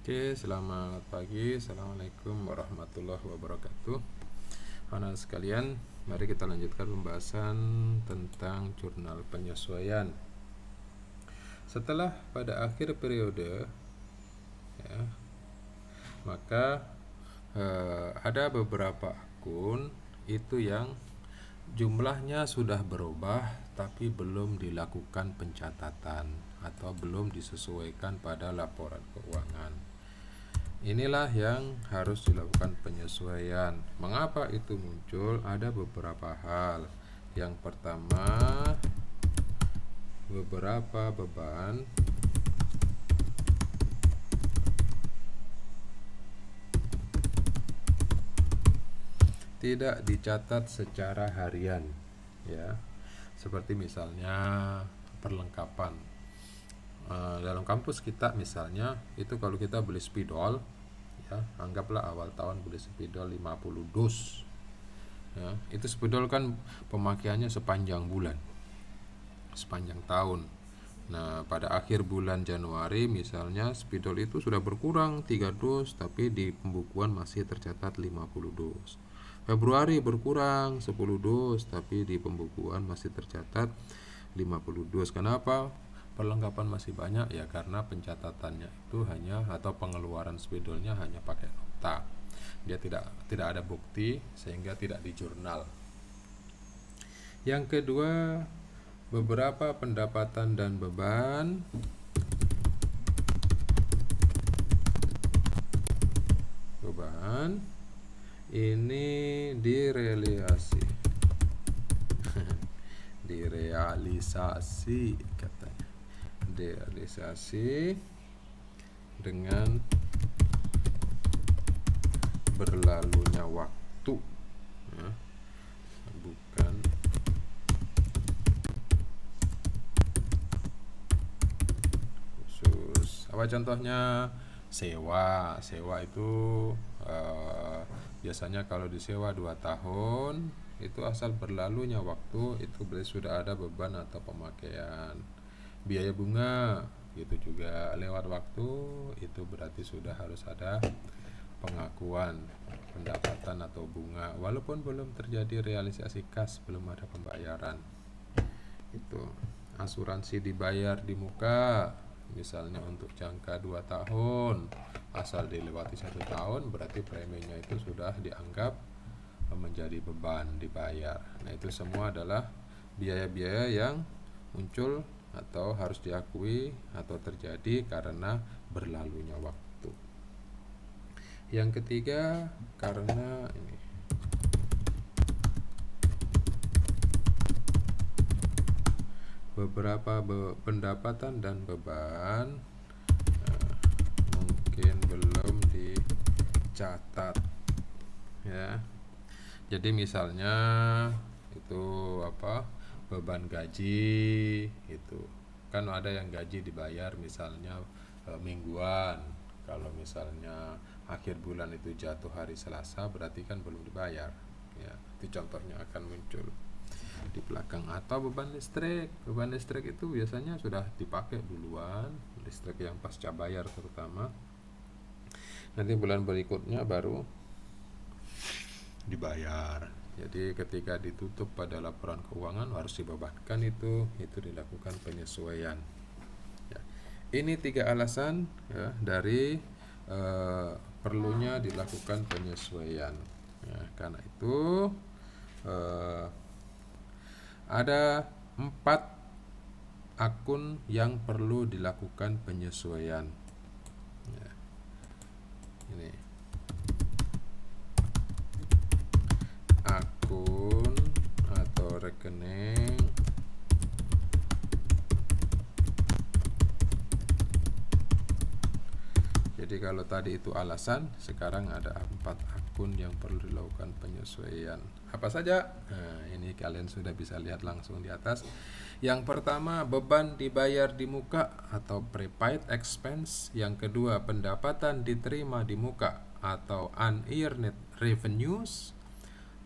Oke, selamat pagi. Assalamualaikum warahmatullahi wabarakatuh. Anak sekalian, mari kita lanjutkan pembahasan tentang jurnal penyesuaian. Setelah pada akhir periode, ya, maka ada beberapa akun itu yang jumlahnya sudah berubah tapi belum dilakukan pencatatan atau belum disesuaikan pada laporan keuangan. Inilah yang harus dilakukan penyesuaian. Mengapa itu muncul? Ada beberapa hal. Yang pertama, beberapa beban tidak dicatat secara harian, ya. Seperti misalnya perlengkapan. Dalam kampus kita misalnya itu kalau kita beli spidol, ya, anggaplah awal tahun beli spidol 50 dus. Ya, itu spidol kan pemakaiannya sepanjang bulan, sepanjang tahun. Nah, pada akhir bulan Januari misalnya spidol itu sudah berkurang 3 dus tapi di pembukuan masih tercatat 50 dus. Februari berkurang 10 dus tapi di pembukuan masih tercatat 50 dus. Kenapa? Perlengkapan masih banyak, ya karena pencatatannya itu hanya, atau pengeluaran spidolnya hanya pakai nota. Dia tidak ada bukti sehingga tidak di jurnal. Yang kedua, beberapa pendapatan dan beban ini direalisasi katanya, direalisasi dengan berlalunya waktu, ya, bukan khusus. Apa contohnya? Sewa itu biasanya kalau disewa 2 tahun itu asal berlalunya waktu itu berarti sudah ada beban atau pemakaian. Biaya bunga gitu juga lewat waktu itu berarti sudah harus ada pengakuan pendapatan atau bunga walaupun belum terjadi realisasi kas, belum ada pembayaran. Itu asuransi dibayar di muka, misalnya untuk jangka 2 tahun, asal dilewati 1 tahun berarti preminya itu sudah dianggap menjadi beban dibayar. Nah, itu semua adalah biaya-biaya yang muncul atau harus diakui atau terjadi karena berlalunya waktu. Yang ketiga, karena ini beberapa pendapatan dan beban mungkin belum dicatat, ya. Jadi misalnya itu beban gaji itu kan ada yang gaji dibayar misalnya mingguan. Kalau misalnya akhir bulan itu jatuh hari Selasa berarti kan belum dibayar, ya. Itu contohnya akan muncul di belakang. Atau beban listrik itu biasanya sudah dipakai duluan, listrik yang pasca bayar terutama, nanti bulan berikutnya baru dibayar. Jadi ketika ditutup pada laporan keuangan harus dibebankan, itu dilakukan penyesuaian, ya. Ini 3 alasan, ya, dari perlunya dilakukan penyesuaian, ya. Karena itu ada 4 akun yang perlu dilakukan penyesuaian, ya. Ini akun atau rekening jadi kalau tadi itu alasan, sekarang ada 4 akun yang perlu dilakukan penyesuaian. Apa saja? Nah, ini kalian sudah bisa lihat langsung di atas. Yang pertama, beban dibayar di muka atau prepaid expense. Yang kedua, pendapatan diterima di muka atau unearned revenues.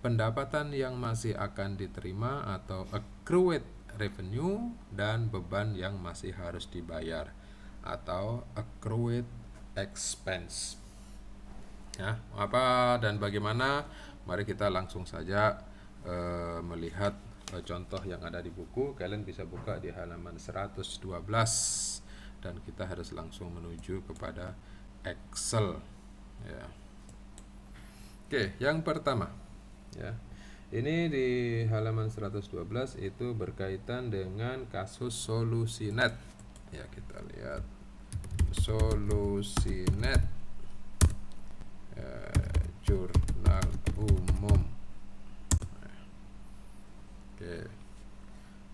Pendapatan yang masih akan diterima atau accrued revenue, dan beban yang masih harus dibayar atau accrued expense. Ya, apa dan bagaimana? Mari kita langsung saja melihat contoh yang ada di buku. Kalian bisa buka di halaman 112 dan kita harus langsung menuju kepada Excel. Ya. Oke, yang pertama, ya. Ini di halaman 112 itu berkaitan dengan kasus SolusiNet. Ya, kita lihat SolusiNet, jurnal umum. Oke,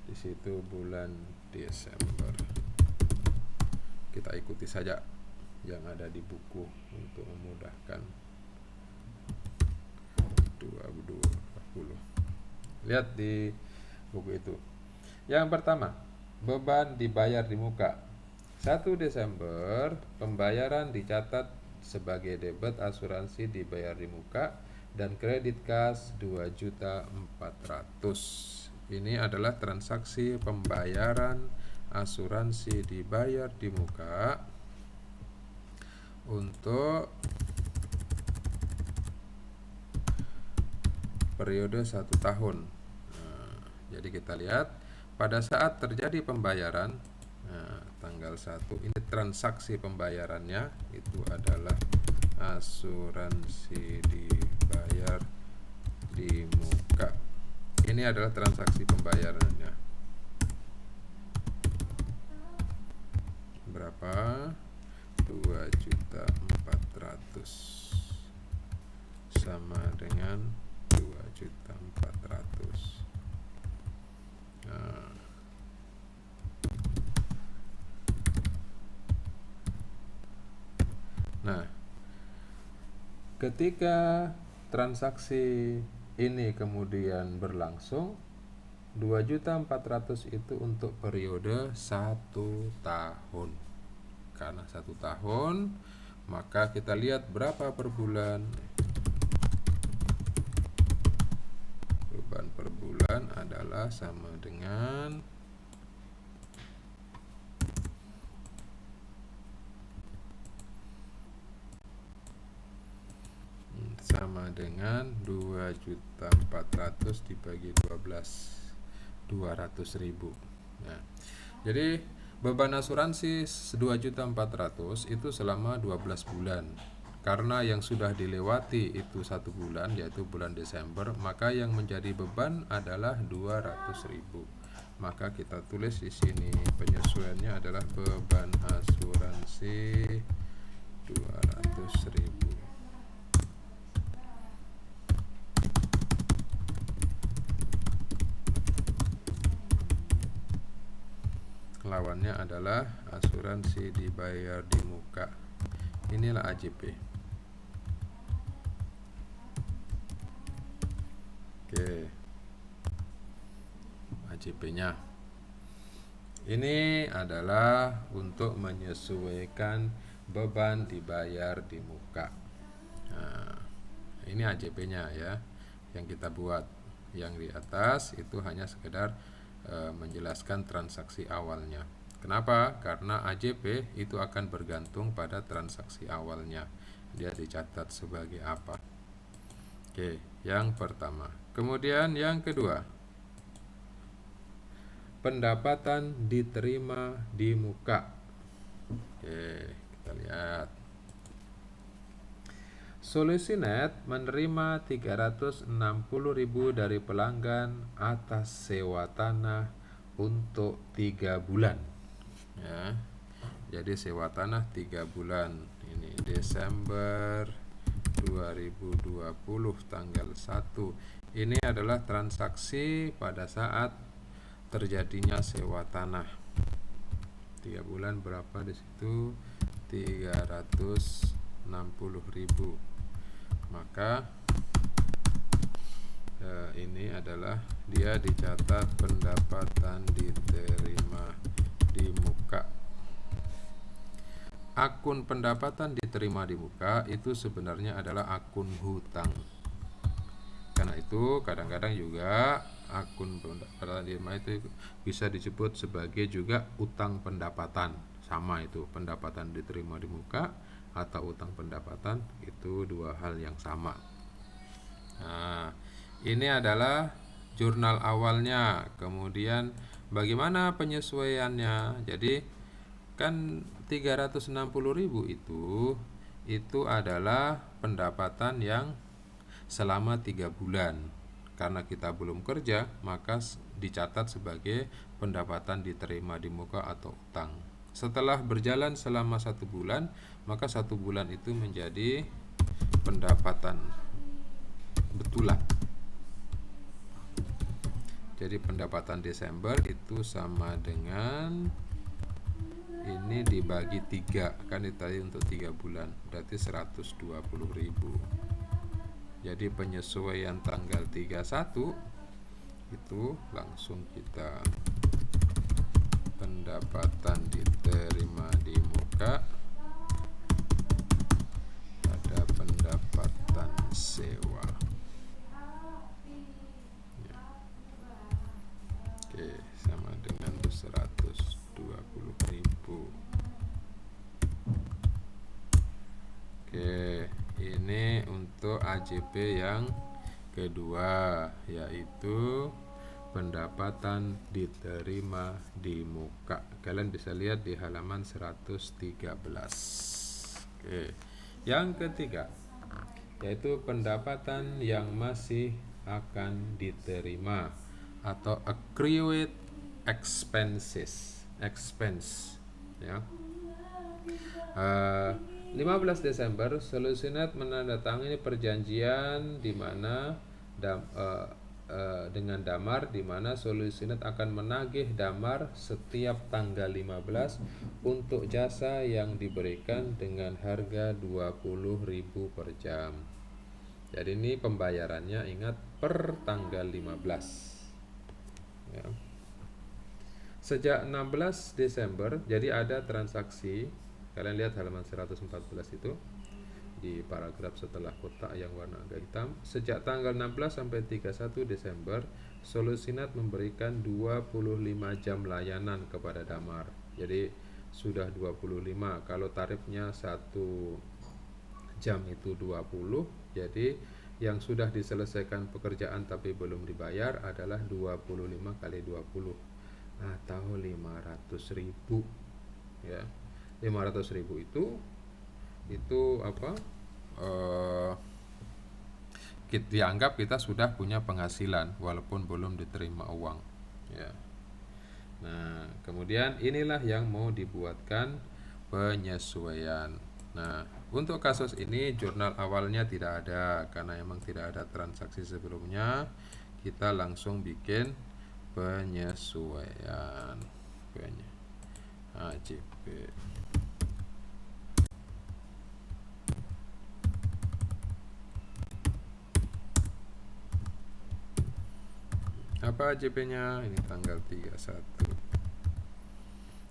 di situ bulan Desember. Kita ikuti saja yang ada di buku untuk memudahkan. 2020. Lihat di buku itu. Yang pertama, beban dibayar di muka. 1 Desember, pembayaran dicatat sebagai debit asuransi dibayar di muka dan kredit kas 2.400.000. Ini adalah transaksi pembayaran asuransi dibayar di muka untuk periode 1 tahun. Jadi kita lihat pada saat terjadi pembayaran tanggal 1, ini transaksi pembayarannya itu adalah asuransi dibayar di muka. Ini adalah transaksi pembayarannya. Berapa? 2.400.000 sama dengan 2.400.000. Nah, ketika transaksi ini kemudian berlangsung, 2.400.000 itu untuk periode 1 tahun. Karena 1 tahun, maka kita lihat berapa per bulan. Beban per bulan adalah sama dengan sama dengan 2.400.000 dibagi 12, 200.000. Nah, jadi beban asuransi 2.400.000 itu selama 12 bulan. Karena yang sudah dilewati itu 1 bulan, yaitu bulan Desember, maka yang menjadi beban adalah 200.000. Maka kita tulis di sini penyesuaiannya adalah beban asuransi 200.000. Lawannya adalah asuransi dibayar di muka. Inilah AJP. Oke, AJP-nya. Ini adalah untuk menyesuaikan beban dibayar di muka. Nah, ini AJP-nya ya, yang kita buat. Yang di atas itu hanya sekedar menjelaskan transaksi awalnya. Kenapa? Karena AJP itu akan bergantung pada transaksi awalnya. Dia dicatat sebagai apa. Oke, yang pertama. Kemudian yang kedua, pendapatan diterima di muka. Oke, kita lihat. SolusiNet menerima 360.000 dari pelanggan atas sewa tanah untuk 3 bulan. Ya, jadi sewa tanah 3 bulan. Ini Desember 2020 tanggal 1. Ini adalah transaksi pada saat terjadinya sewa tanah. 3 bulan berapa di situ? 360.000. Maka ini adalah dia dicatat pendapatan diterima di muka. Akun pendapatan diterima di muka itu sebenarnya adalah akun hutang. Karena itu kadang-kadang juga akun pendapatan diterima itu bisa disebut sebagai juga utang pendapatan. sama, itu pendapatan diterima di muka atau utang pendapatan, itu dua hal yang sama. Nah, ini adalah jurnal awalnya. Kemudian bagaimana penyesuaiannya? Jadi kan 360.000 itu adalah pendapatan yang selama 3 bulan. Karena kita belum kerja, maka dicatat sebagai pendapatan diterima di muka atau utang. Setelah berjalan selama 1 bulan, maka 1 bulan itu menjadi pendapatan betulan. Jadi pendapatan Desember itu sama dengan ini dibagi 3, kan itu tadi untuk 3 bulan, berarti 120.000. Jadi penyesuaian tanggal 31 itu langsung kita pendapatan diterima di muka pada pendapatan sewa. Ya. Oke, sama dengan 120.000. Oke, ini untuk AJP yang kedua, yaitu pendapatan diterima di muka. Kalian bisa lihat di halaman 113. Oke. Yang ketiga, yaitu pendapatan yang masih akan diterima atau accrued expense, ya. 15 Desember Solusinet menandatangani perjanjian di mana dengan Damar, di mana Solusinet akan menagih Damar setiap tanggal 15 untuk jasa yang diberikan dengan harga 20.000 per jam. Jadi ini pembayarannya, ingat, per tanggal 15, ya. Sejak 16 Desember, jadi ada transaksi. Kalian lihat halaman 114 itu di paragraf setelah kotak yang warna agak hitam. Sejak tanggal 16 sampai 31 Desember, Solusinet memberikan 25 jam layanan kepada Damar. Jadi sudah 25. Kalau tarifnya 1 jam itu 20, jadi yang sudah diselesaikan pekerjaan tapi belum dibayar adalah 25 kali 20 atau 500.000, ya. 500.000 itu apa? Dianggap kita sudah punya penghasilan walaupun belum diterima uang, ya. Nah, kemudian inilah yang mau dibuatkan penyesuaian. Nah, untuk kasus ini jurnal awalnya tidak ada karena emang tidak ada transaksi sebelumnya. Kita langsung bikin penyesuaian AJP. Apa AJP-nya? Ini tanggal 31,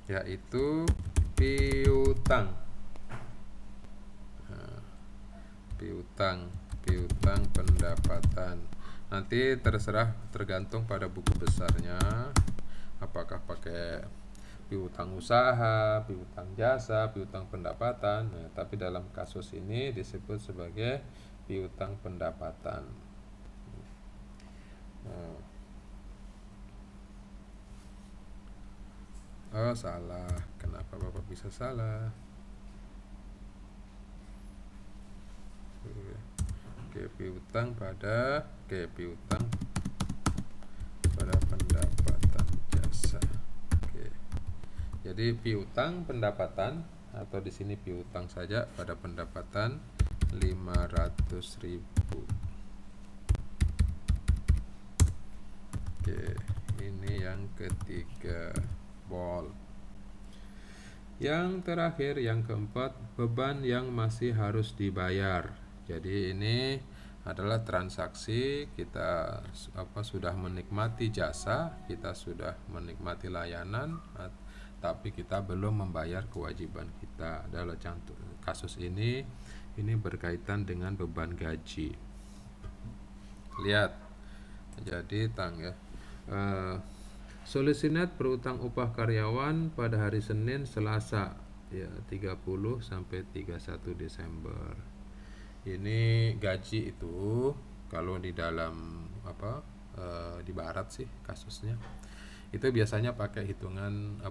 yaitu piutang. Piutang pendapatan. Nanti terserah, tergantung pada buku besarnya, apakah pakai piutang usaha, piutang jasa, piutang pendapatan. Nah, tapi dalam kasus ini disebut sebagai piutang pendapatan. Oh, salah. Kenapa Bapak bisa salah? Piutang pada pendapatan jasa. Oke. Jadi piutang pendapatan, atau di sini piutang saja pada pendapatan 500.000. Oke, ini yang ketiga. Yang terakhir, yang keempat, beban yang masih harus dibayar. Jadi ini adalah transaksi kita sudah menikmati jasa, kita sudah menikmati layanan, tapi kita belum membayar kewajiban kita. Dalam contoh kasus ini berkaitan dengan beban gaji. Lihat, jadi Solusi net berutang upah karyawan pada hari Senin, Selasa ya 30 sampai 31 Desember. Ini gaji itu kalau di dalam di barat sih kasusnya. Itu biasanya pakai hitungan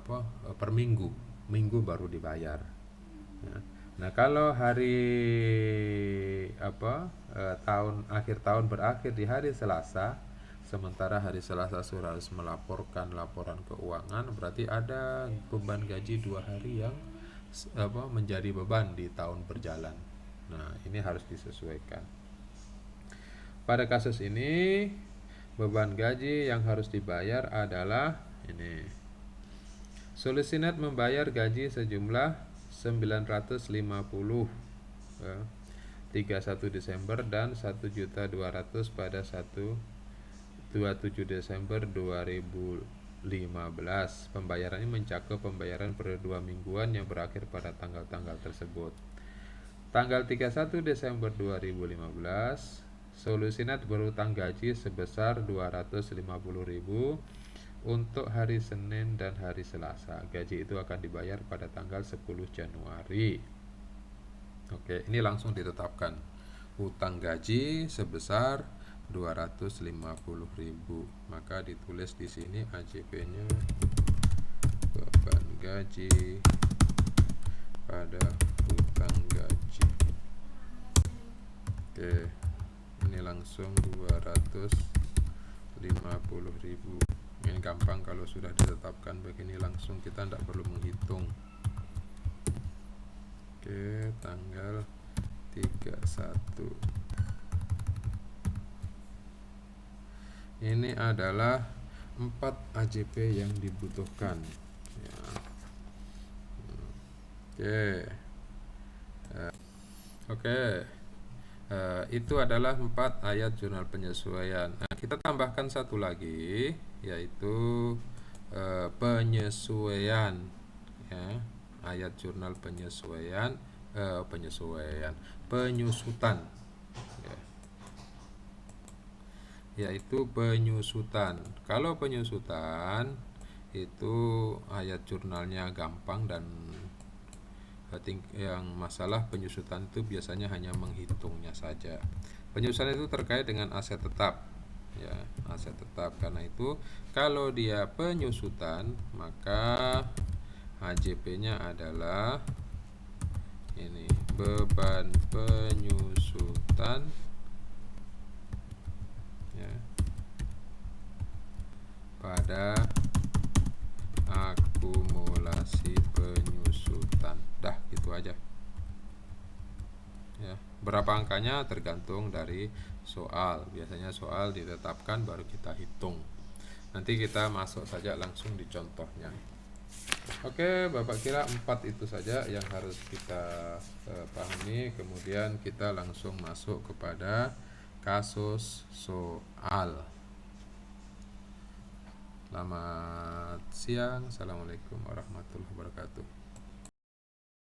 per minggu. Minggu baru dibayar. Ya. Nah, kalau hari akhir tahun berakhir di hari Selasa, sementara hari Selasa sudah harus melaporkan laporan keuangan, berarti ada beban gaji 2 hari yang menjadi beban di tahun berjalan. Nah, ini harus disesuaikan. Pada kasus ini, beban gaji yang harus dibayar adalah ini. Solusi net membayar gaji sejumlah 950 ya, 31 Desember dan 1.200.000 pada 27 Desember 2015. Pembayarannya mencakup pembayaran per 2 mingguan yang berakhir pada tanggal-tanggal tersebut. Tanggal 31 Desember 2015, solusi net berutang gaji sebesar 250.000 untuk hari Senin dan hari Selasa. Gaji itu akan dibayar pada tanggal 10 Januari. Oke, ini langsung ditetapkan. Utang gaji sebesar 250.000. Maka ditulis di sini AJP-nya beban gaji pada utang gaji. Oke, ini langsung 250.000. Ini gampang kalau sudah ditetapkan begini, langsung kita tidak perlu menghitung. Oke, tanggal 31. Ini adalah 4 AJP yang dibutuhkan ya. Oke. Itu adalah 4 ayat jurnal penyesuaian. Nah, kita tambahkan satu lagi, yaitu penyesuaian ya. Ayat jurnal penyesuaian penyusutan ya. Yaitu penyusutan. Kalau penyusutan itu ayat jurnalnya gampang, dan yang masalah penyusutan itu biasanya hanya menghitungnya saja. Penyusutan itu terkait dengan aset tetap ya, aset tetap. Karena itu kalau dia penyusutan, maka HJP-nya adalah ini, beban penyusutan ya, pada akumulasi penyusutan. Dah, gitu aja ya. Berapa angkanya tergantung dari soal. Biasanya soal ditetapkan baru kita hitung. Nanti kita masuk saja langsung di contohnya. Oke, Bapak kira 4 itu saja yang harus kita pahami. Kemudian kita langsung masuk kepada kasus soal. Selamat siang. Assalamualaikum warahmatullahi wabarakatuh.